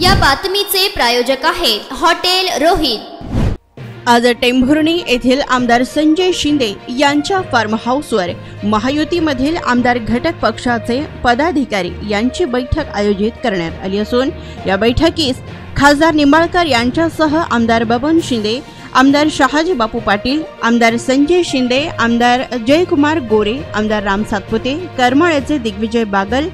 या बातमीचे प्रायोजक आहेत हॉटेल रोहित। आज टेंभुर्णी येथील आमदार संजय शिंदे यांच्या फार्म हाऊसवर महायुतीमधील आमदार घटक पक्षाचे पदाधिकारी यांची बैठक आयोजित करण्यात आली असून या बैठकीस खासदार निंबाळकर यांच्यासह आमदार बबन शिंदे, आमदार शहाजी बापू पाटील, आमदार संजय शिंदे, आमदार जयकुमार गोरे, आमदार राम सातपुते, करमाळ्याचे दिग्विजय बागल,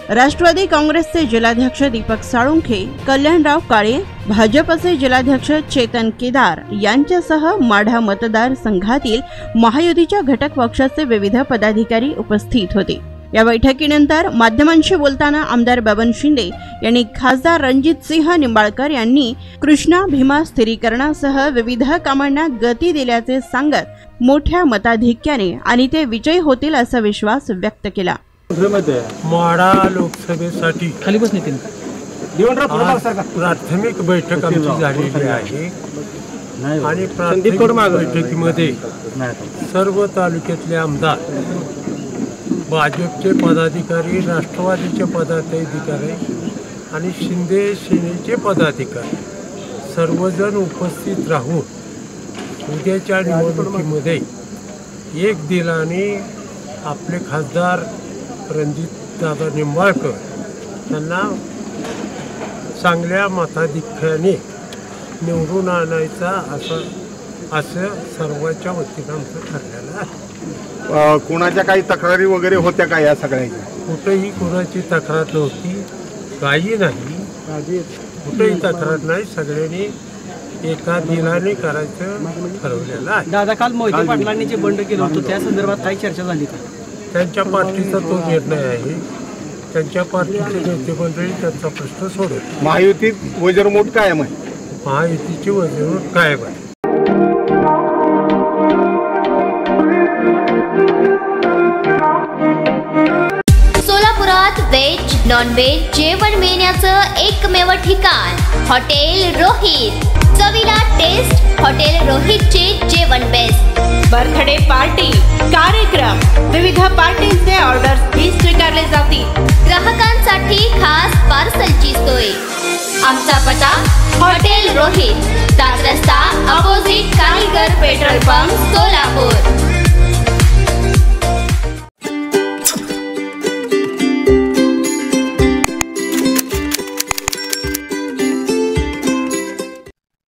राष्ट्रवादी काँग्रेसचे जिल्हाध्यक्ष दीपक साळुंखे, कल्याणराव काळे, भाजपचे जिल्हाध्यक्ष चेतन केदार यांच्यासह माढा मतदार संघातील महायुतीच्या घटक पक्षाचे विविध पदाधिकारी उपस्थित होते। या बैठकीनंतर माध्यमांशी बोलताना आमदार बबन शिंदे यांनी खासदार रणजित सिंह निंबाळकर यांनी कृष्णा भीमा स्थिरीकरणासह विविध कामांना गती दिल्याचे सांगत मोठ्या मताधिक्याने आणि ते विजयी होतील असा विश्वास व्यक्त केला। माढा लोकसभेसाठी खाली बसणे प्राथमिक बैठक आमची झालेली आहे आणि प्राथमिक बैठकीमध्ये सर्व तालुक्यातले आमदार, भाजपचे पदाधिकारी, राष्ट्रवादीचे पदाधिकारी आणि शिंदे सेनेचे पदाधिकारी सर्वजण उपस्थित राहून उद्याच्या निवडणुकीमध्ये एक दिलाने आपले खासदार रणजित दादा निंबाळकर यांना चांगल्या मताधिक्याने निवडून आणायचा असं सर्वांच्या वतीनं आमचं ठरलेलं आहे। कोणाच्या काही तक्रारी वगैरे होत्या का या सगळ्याच्या? कुठेही कोणाची तक्रार नव्हती, काही नाही, कुठेही तक्रार नाही। सगळ्यांनी एका दिलाने करायचं ठरवलेलं आहे। दादा, काल मोहिते पाटलांनी जे बंड केलं होतं त्या संदर्भात काही चर्चा झाली का? त्यांच्या पार्टीचा तो निर्णय आहे, त्यांच्या पार्टीचे नेते मंडळी त्यांचा प्रश्न सोडवतील। महायुतीत वज्रमूठ कायम आहे, महायुतीची वज्रमूठ कायम आहे। सोलापुरात व्हेज नॉन व्हेज जेवण मिळण्याचं एकमेव ठिकाण हॉटेल रोहित। चवीला टेस्ट, हॉटेल रोहितचे जेवण बेस्ट। बर्थडे पार्टी, कार्यक्रम, विविध पार्टींचे ऑर्डर्स ही स्वीकारले जातील। ग्राहकांसाठी खास पार्सलची सोय। आमचा पत्ता हॉटेल रोहित, 7 रस्ता अपोजिट कारीगर पेट्रोल पंप, सोलापूर।